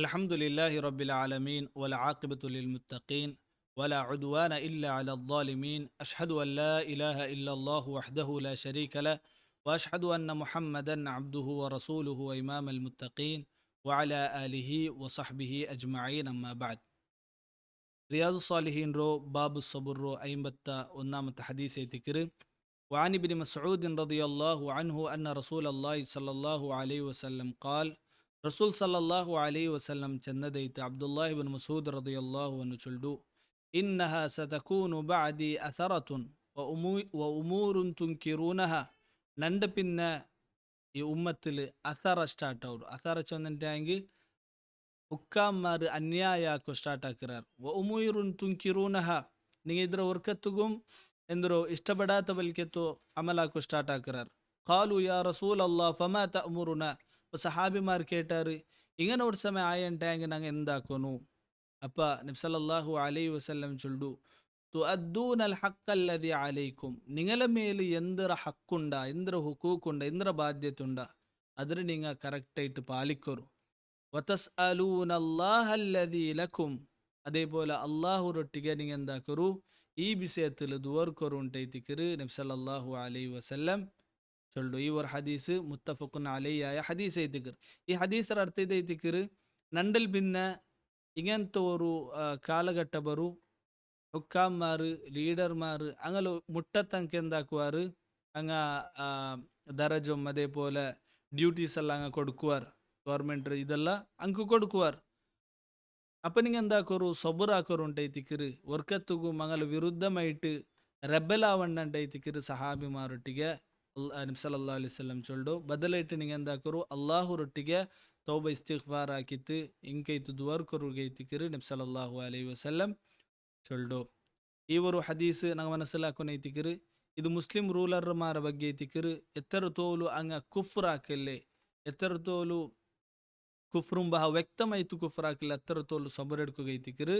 الحمد لله رب العالمين والعاقبة للمتقين ولا عدوان إلا على الظالمين. أشهد أن لا إله إلا الله وحده لا شريك له وأشهد أن محمدا عبده ورسوله وإمام المتقين وعلى آله وصحبه أجمعين. أما بعد. رياض الصالحين رو باب الصبر رو أيمبتا ونامة حديث ذكر. وعن ابن مسعود رضي الله عنه أن رسول الله صلى الله عليه وسلم قال: رسول صلى الله عليه وسلم چندديت عبد الله بن مسعود رضي الله عنه چلدو: إنها ستكون بعدي أثرة وأمور تنكرونها. نند பின்ன உம்மத்தில் அசர ஸ்டார்ட் ஆகும். அசர சொன்னாங்க ಹುಕ್ಕಾಮಾರು ಅನ್ಯಾಯ ಹಾಕೋ ಸ್ಟಾರ್ಟ್ ಹಾಕಿರಾರ್. ಉಮೂರುನ್ ತುಂಕಿರೂನಹ, ನೀವು ಇದ್ರ ವರ್ಕತ್ತುಗುಂ ಎಂದರು ಇಷ್ಟಪಡಾತ ಬಲ್ಕೆತ್ತು ಅಮಲ್ ಹಾಕೋ ಸ್ಟಾರ್ಟ್ ಹಾಕಿರಾರ್. ಕಾಲು ಯಾ ರಸೂಲ್ ಅಲ್ಲಾಹ್ ಫಮಾ ತಅಮುರುನ, ಸಹಾಬಿಮಾರ್ ಕೇಟಾರು ഇങ്ങനെ ഒരു സമയം ആയണ്ടായെങ്കിൽ ഞങ്ങൾ എന്താക്കുന്നു? അപ്പ നബി സല്ലല്ലാഹു അലൈഹി വസല്ലം ചൊല്ലു: തുഅദ്ദൂനൽ ഹഖ്ഖല്ലദി അലൈക്കും, നിങ്ങളെ മേൽ എന്തൊരു ഹക്കുണ്ട, എന്തൊരു ഹുക്കൂക്കുണ്ട, എന്തൊരു ബാധ്യത അതിന് നിങ്ങൾ കറക്റ്റായിട്ട് പാലിക്കൊരു. വതസ്അലൂനല്ലാഹല്ലദീ ലക്കും, അതേപോലെ അള്ളാഹുരൊട്ടിಗೆ നിങ്ങൾ എന്താക്കരു ഈ വിഷയത്തിൽ ദുവർക്കൊരു ഉണ്ടൈത്തിക്കര് നബി സല്ലല്ലാഹു അലൈഹി വസല്ലം ചൊല്ലു. ഈ ഒരു ഹദീസ് മുത്തഫഖുൻ അലൈഹിയായ ഹദീസ് ಐತಿಕರು. ಈ ಹದೀಸರ ಅರ್ಥ ಇದೈತಿಕರು, ನಂಡಲ್ ಭಿನ್ನ ಇಂಗಂತ ഒരു കാലഘട്ട ಬರು ಹುಕ್ಕಾಮ್ಮಾರು ലീഡർമാർ അങ്ങനെ മുട്ടത്തങ്ക് എന്താക്കുവാറ് അങ്ങ ദരജും അതേപോലെ ഡ്യൂട്ടീസ് എല്ലാം അങ്ങ് കൊടുക്കുവാർ. ഗവൺമെൻറ് ഇതെല്ലാം അങ്ങ് കൊടുക്കുവാർ. അപ്പം നിങ്ങൾ എന്താക്കൊരു സബുറാക്കൊരു ഉണ്ടೈತಿക്കರು. ವರ್ಕತ್ತುಗು ಮಂಗಲ ವಿರುದ್ಧമായിട്ട് റെബലാവണ്ണണ്ടೈತಿക്കರು ಸಹಾಬಿಮಾರೊಟ್ಟಿಗೆ ನಬಿ ಸಲ್ಲಲ್ಲಾಹು ಅಲೈಹಿ ವಸಲ್ಲಂ ಚೊಲ್ಡು. ಬದಲಾയിട്ട് നിങ്ങൾ എന്താക്കൊരു അള്ളാഹുರೊಟ್ಟಿಗೆ ತೌಬ ಇಸ್ತಿಗ್ಫಾರ್ ಹಾಕಿತ್ತು ಇಂಕೈತು ದುವರ್ಕೊರುಗೈತಿಕರು ನಬಿ ಸಲ್ಲಲ್ಲಾಹು ಅಲೈಹಿ ವಸಲ್ಲಂ ಚೊಲ್ಡು. ಈ ಒಂದು ಹದೀಸ್ ನಾವು ಮನಸ್ಸಿಲಾಕೊನೈತಿಕರು. ಇದು ಮುಸ್ಲಿಂ ರೂಲರ್ಮಾರ ಬಗ್ಗೆ ಐತಿಕರು. ಎತ್ತರ ತೋಲು ಅಂಗ ಕುಫ್ರ್ ಹಾಕಲ್ಲೇ, ಎತ್ತರ ತೋಲು ಕುಫ್ರುಂ ಬಹ ವ್ಯಕ್ತಮಾಯಿತು ಕುಫ್ರ್ ಹಾಕಿಲ್ಲ, ಎತ್ತರ ತೋಲು ಸಬರೆಡ್ಕೋಗೈತಿಕರು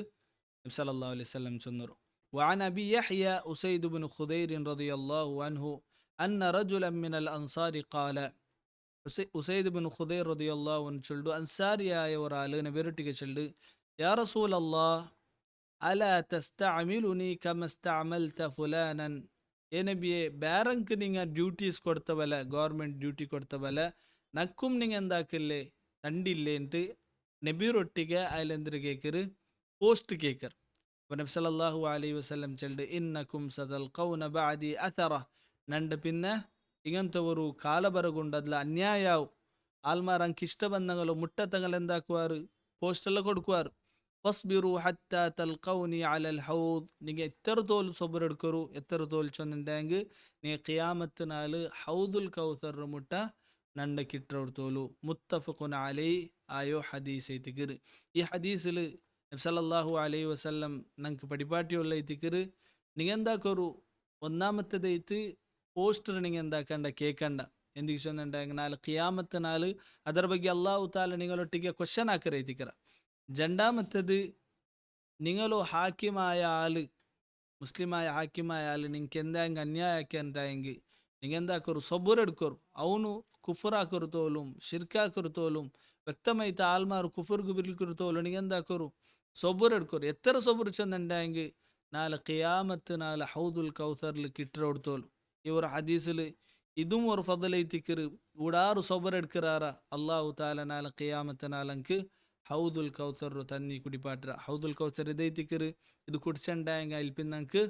ನಬಿ ಸಲ್ಲಲ್ಲಾಹು ಅಲೈಹಿ ವಸಲ್ಲಂ ಚೊನ್ನರು. وعن أبي يحيى أسيد بن خضير رضي الله عنه أن رجلا من الأنصار قال: ഉസൈദ് ബിൻ ഖുദൈർ റളിയല്ലാഹു അൻഹു ചൊല്ലു, അൻസാരിയായ ഒരാൾ നബിയൊട്ടിಗೆ ചൊല്ലു: യാ റസൂലല്ലാഹ് അലാ തസ്തഅമിലുനി കമ ഇസ്തഅമൽത ഫുലാനൻ, ಏ ನಬಿಯೇ ಬ್ಯಾರಂಕ್ ನಿಂಗೆ ಡ್ಯೂಟೀಸ್ ಕೊಡ್ತವಲ್ಲ, ಗೌರ್ಮೆಂಟ್ ಡ್ಯೂಟಿ ಕೊಡ್ತವಲ್ಲ, ನಕ್ಕುಂ ನಿಂಗೆ ಎಂದಾಕಿಲ್ಲೇ ತಂಡಿಲ್ಲೇಂಟು നബിയൊട്ടിಗೆ അയലെന്തിര് കേക്കറ് പോസ്റ്റ് കേക്കർ. അപ്പോൾ നബി സല്ലല്ലാഹു അലൈഹി വസല്ലം ചൊല്ലു: ഇന്നകും സതൽഖൗന ബഅദി അഥറ, നണ്ട് പിന്നെ ഇങ്ങനത്തെ ഒരു കാലബറകുണ്ടതിൽ അന്യായാവും. ആൽമാർ അങ്ക് ഇഷ്ട ബന്ധങ്ങളോ മുട്ടത്തങ്ങൾ എന്താക്കുവാറ് പോസ്റ്റെല്ലാം കൊടുക്കുവാറ്. ഫസ്ബിറു ഹത്താ തൽഖൗനി അലൽ ഹൗദ്, നിങ്ങൾ എത്ര തോൽ സബറെടുക്കറു, എത്ര തോൽ ചൊന്നുണ്ടെങ്കിൽ നിങ്ങൾ ഖിയാമത്ത് ഹൗദുൽ കൗസർ മുട്ട നണ്ട കിട്ടറോട് തോലു. മുത്തഫഖുൻ അലൈഹി ആയോ ഹദീസ് ಐತಿಕರು. ഈ ഹദീസിൽ നബി സല്ലല്ലാഹു അലൈഹി വസല്ലം നമുക്ക് പടിപാട്ടിയുള്ള ಐತಿಕರು. നിങ്ങൾ എന്താക്കൊരു ഒന്നാമത്തേതൈത്ത് പോസ്റ്റർ നിങ്ങൾ എന്താക്കണ്ട കേൾക്കണ്ട. എന്തിക്ക് ചൊന്നുണ്ടെങ്കിൽ നാല് ഖിയാമത്ത് ಅದರ ಬಗ್ಗೆ ಅಲ್ಲಾಹು ತಾಲ നിങ്ങളൊട്ടിಗೆ ಕ್ವಶನ್ ಹಾಕರೈತಿಕರ. രണ്ടാമത്തേത്, നിങ്ങളോ ഹാക്കിമായ ആള്, മുസ്ലിമായ ഹാക്കിമായ ആള് നിങ്ങൾക്ക് എന്തെങ്കിലും അന്യായമാക്കിണ്ടായെങ്കിൽ നിങ്ങൾ എന്താക്കൊരു സബുറെടുക്കರು. ಅವನು ಕುಫುರಾಕರು ತೋലും ಶಿರ್ಕಾಕರು ತೋലും വ്യക്തമായിട്ട് ആൽമാർ കുഫുർക്ക് ബിൽക്കൊരു തോലും നിങ്ങൾ എന്താക്കൊരു സബുറെടുക്കರು. എത്ര സബുർ ചെന്നുണ്ടായെങ്കിൽ നാല് ഖിയാമത്ത് ഹൗദുൽ കൗസറിൽ കിട്ടറോട് തോലും. ഈ ഒരു ഹദീസിൽ ഇതും ഒരു ഫضലൈത്തിക്കറ്. ഊടാറ് സബുറെടുക്കറാറ അള്ളാഹു താല നാല് ഖിയാമത്ത് നാലങ്ക് ഹൗദുൽ കൗസർ തന്നി കുടിപ്പാട്ട. ഹൗദുൽ കൗസർ ഇതൈത്തിക്കറ്. ഇത് കുടിച്ചുണ്ടായെങ്കിൽ അതിൽ പിന്നെ നമുക്ക്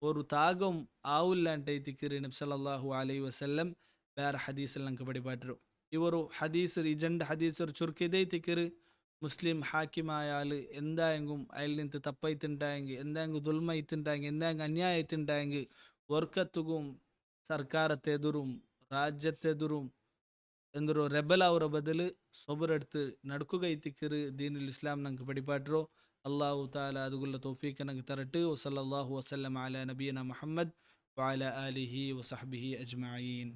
ഒരു താകം ആവില്ല ಅಂತೈತಿക്കറ് നബി സല്ലല്ലാഹു അലൈഹി വസല്ലം വേറെ ഹദീസിൽ നമുക്ക് പഠിപ്പാട്ടರು. ഈ ഒരു ഹദീസ് ഈ രണ്ട് ഹദീസർ ചുരുക്കിയതൈത്തിക്കറ്. മുസ്ലിം ഹാക്കിമായാൽ എന്തായെങ്കിലും അതിൽ നിന്ന് തപ്പൈത്തുണ്ടായെങ്കിൽ, എന്തായെങ്കിലും ദുൽമൈത്തുണ്ടായെങ്കിൽ, എന്തായെങ്കിലും അന്യായത്തുണ്ടായെങ്കിൽ ವರ್ಕತ್ತುಗುം ಸರ್ಕಾರತ್ತೆದುരും ರಾಜ್ಯತ್ತೆದುരും ಎಂದರು ರೆಬಲ್ ಅವರ ಬದಲು ಸೊಬರೆಡ್ತು ನಡ್ಕುಗೈತಿಕ್ಕರು ದೀನುಲ್ ಇಸ್ಲಾಂ ನಂಗೆ ಪಡಿಪಾಟ್ರು. ಅಲ್ಲಾಹು ತಾಲ ಅದುಗುಲ್ಲ ತೌಫೀಕ ನಂಗೆ ತರಟು. ವಸಲ್ಲಲ್ಲಾಹು ವಸಲ್ಲಂ ಅಲಾ ನಬಿಯನ ಮುಹಮ್ಮದ್ ವಅಲಾ ಆಲಿಹಿ ವಸಹ್ಬಿಹಿ ಅಜ್ಮഈನ್.